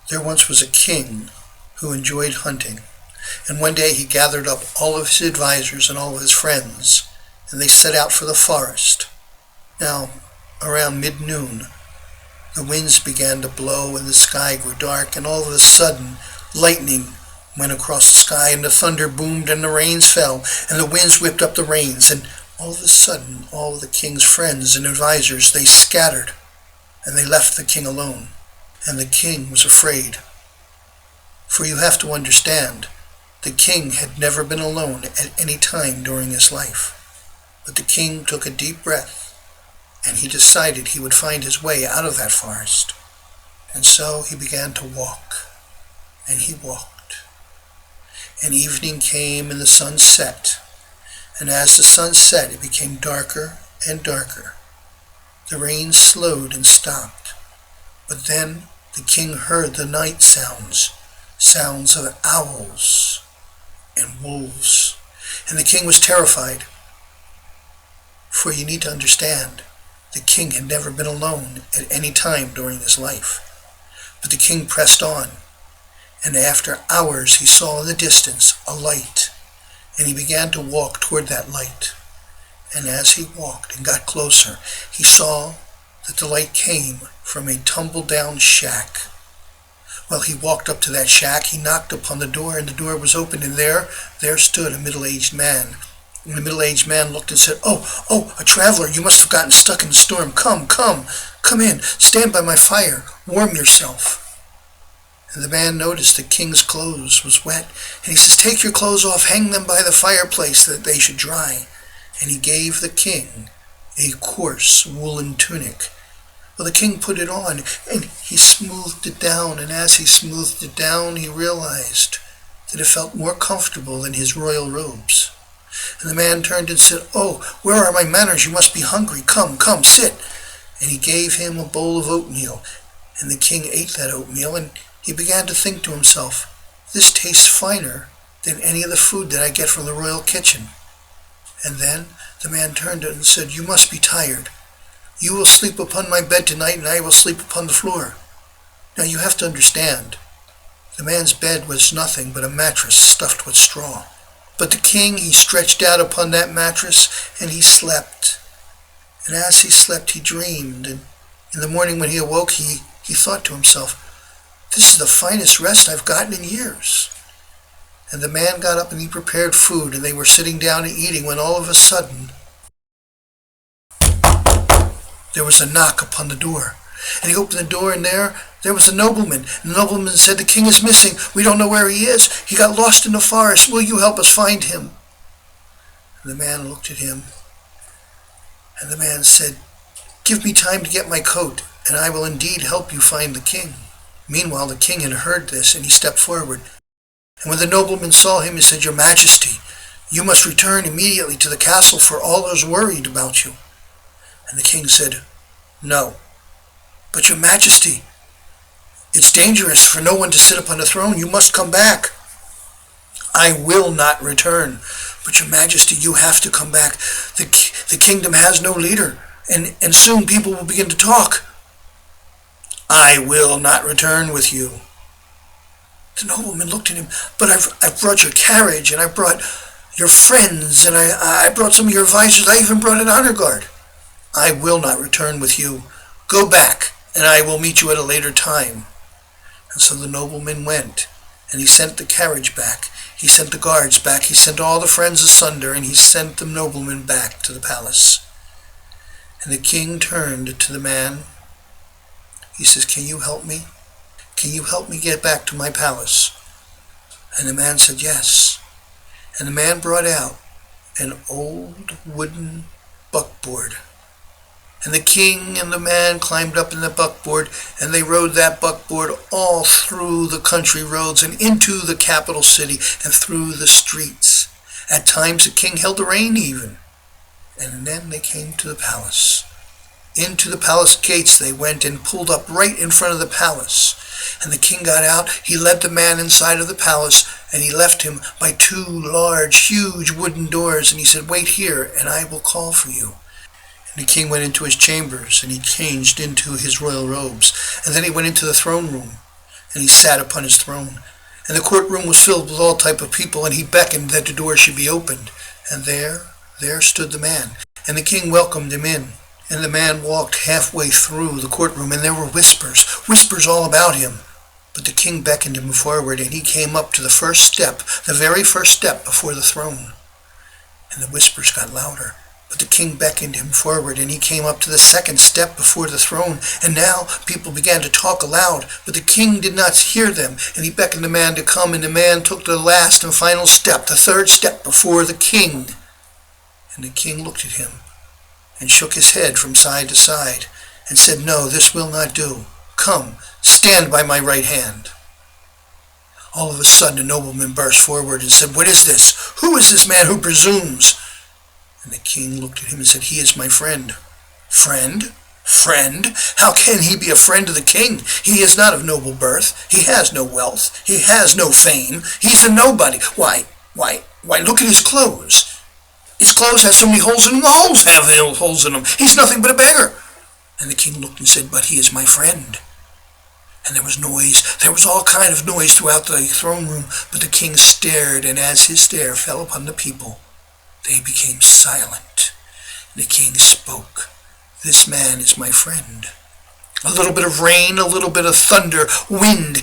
There once was a king who enjoyed hunting, and one day he gathered up all of his advisors and all of his friends, and they set out for the forest. Now, around mid-noon, the winds began to blow and the sky grew dark, and all of a sudden, lightning went across the sky, and the thunder boomed, and the rains fell, and the winds whipped up the rains, and all of a sudden, all of the king's friends and advisors, they scattered, and they left the king alone. And the king was afraid. For you have to understand, the king had never been alone at any time during his life. But the king took a deep breath, and he decided he would find his way out of that forest. And so he began to walk, and he walked. And evening came and the sun set, and as the sun set it became darker and darker. The rain slowed and stopped, but then the king heard the night sounds of owls and wolves, and the king was terrified. For you need to understand, the king had never been alone at any time during his life. But the king pressed on, and after hours he saw in the distance a light, and he began to walk toward that light. And as he walked and got closer, he saw that the light came from a tumble-down shack. Well, he walked up to that shack, he knocked upon the door, and the door was open, and there stood a middle-aged man. And the middle-aged man looked and said, Oh, a traveler, you must have gotten stuck in the storm. Come in, stand by my fire, warm yourself. And the man noticed the king's clothes was wet, and he says, take your clothes off, hang them by the fireplace that they should dry. And he gave the king a coarse woolen tunic. Well, the king put it on, and he smoothed it down, and as he smoothed it down, he realized that it felt more comfortable than his royal robes. And the man turned and said, oh, where are my manners? You must be hungry. Come, sit. And he gave him a bowl of oatmeal, and the king ate that oatmeal, and he began to think to himself, this tastes finer than any of the food that I get from the royal kitchen. And then the man turned and said, you must be tired. You will sleep upon my bed tonight, and I will sleep upon the floor. Now you have to understand, the man's bed was nothing but a mattress stuffed with straw. But the king, he stretched out upon that mattress, and he slept. And as he slept, he dreamed, and in the morning when he awoke, he thought to himself, this is the finest rest I've gotten in years. And the man got up and he prepared food, and they were sitting down and eating, when all of a sudden there was a knock upon the door. And he opened the door, and there was a nobleman. And the nobleman said, the king is missing. We don't know where he is. He got lost in the forest. Will you help us find him? And the man looked at him, and the man said, give me time to get my coat, and I will indeed help you find the king. Meanwhile, the king had heard this, and he stepped forward. And when the nobleman saw him, he said, your majesty, you must return immediately to the castle, for all is worried about you. And the king said, no. But your majesty, it's dangerous for no one to sit upon the throne. You must come back. I will not return. But your majesty, you have to come back. The kingdom has no leader, and soon people will begin to talk. I will not return with you. The nobleman looked at him, but I've brought your carriage, and I brought your friends, and I brought some of your advisors. I even brought an honor guard. I will not return with you. Go back, and I will meet you at a later time. And so the nobleman went, and he sent the carriage back. He sent the guards back. He sent all the friends asunder, and he sent the nobleman back to the palace. And the king turned to the man. He says, can you help me? Can you help me get back to my palace? And the man said, yes. And the man brought out an old wooden buckboard. And the king and the man climbed up in the buckboard, and they rode that buckboard all through the country roads and into the capital city and through the streets. At times the king held the rein even. And then they came to the palace. Into the palace gates they went and pulled up right in front of the palace. And the king got out. He led the man inside of the palace, and he left him by two large, huge wooden doors. And he said, wait here, and I will call for you. And the king went into his chambers, and he changed into his royal robes. And then he went into the throne room. and he sat upon his throne. And the courtroom was filled with all type of people, and he beckoned that the door should be opened. And there stood the man, and the king welcomed him in. And the man walked halfway through the courtroom, and there were whispers all about him. But the king beckoned him forward, and he came up to the first step, the very first step before the throne. And the whispers got louder. But the king beckoned him forward, and he came up to the second step before the throne. And now people began to talk aloud, but the king did not hear them. And he beckoned the man to come, and the man took the last and final step, the third step before the king. And the king looked at him and shook his head from side to side and said, "No, this will not do. Come, stand by my right hand." All of a sudden a nobleman burst forward and said, "What is this? Who is this man who presumes?" And the king looked at him and said, "He is my friend." "Friend? Friend? How can he be a friend of the king? He is not of noble birth. He has no wealth. He has no fame. He's a nobody. Why, look at his clothes. His clothes have so many holes in them. The holes have holes in them. He's nothing but a beggar." And the king looked and said, "But he is my friend." And there was noise. There was all kind of noise throughout the throne room. But the king stared, and as his stare fell upon the people, they became silent. The king spoke. "This man is my friend. A little bit of rain, a little bit of thunder, wind,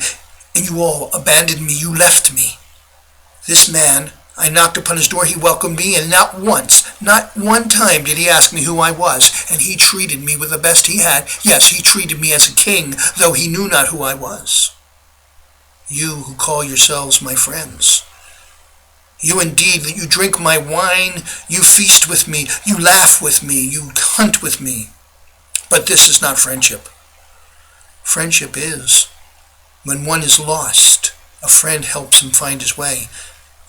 and you all abandoned me. You left me. This man, I knocked upon his door, he welcomed me, and not once, not one time did he ask me who I was, and he treated me with the best he had. Yes, he treated me as a king, though he knew not who I was. You who call yourselves my friends, you indeed, that you drink my wine, you feast with me, you laugh with me, you hunt with me. But this is not friendship. Friendship is, when one is lost, a friend helps him find his way.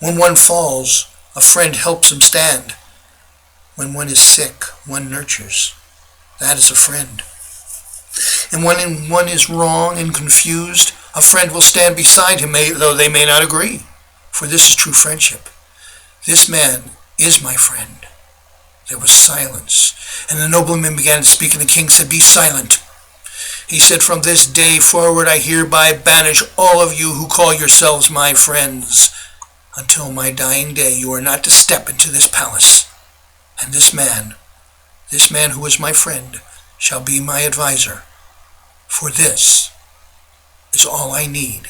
When one falls, a friend helps him stand. When one is sick, one nurtures. That is a friend. And when one is wrong and confused, a friend will stand beside him, though they may not agree. For this is true friendship. This man is my friend." There was silence, and the nobleman began to speak, and the king said, "Be silent." He said, "From this day forward I hereby banish all of you who call yourselves my friends. Until my dying day you are not to step into this palace. And this man who is my friend, shall be my advisor. For this is all I need."